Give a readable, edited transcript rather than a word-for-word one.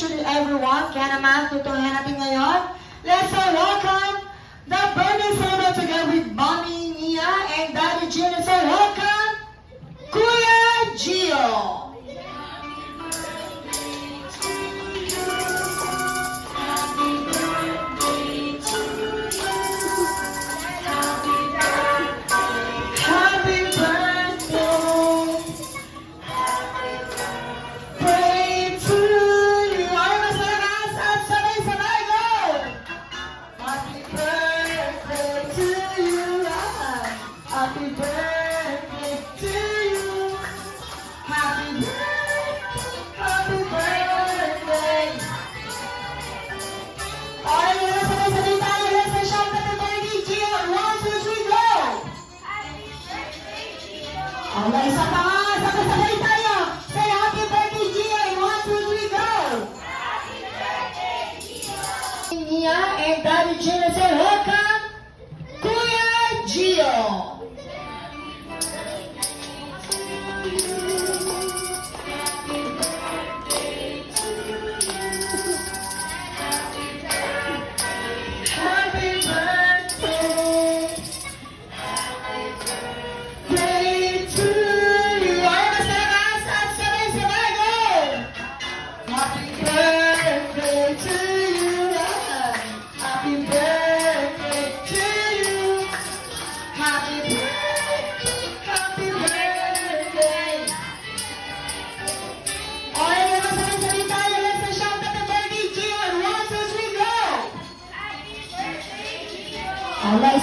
to everyone. Kaya naman, tutuloy natin ngayon. Let's all welcome the birthday celebrant together with Mommy Nia and Daddy Gio. Let's all welcome Kuya Gio. Happy birthday to you. Happy birthday. Alright, mga sabay-sabay tayo. Let's say shout out to Birthday Gio. 1, 2, 3, go! Alright, isa pa nga. Sabay-sabay tayo. Say happy birthday Gio. 1, 2, 3, go! Happy birthday Gio. Nia and Daddy Gio. Let's say welcome Kuya Gio. Alright,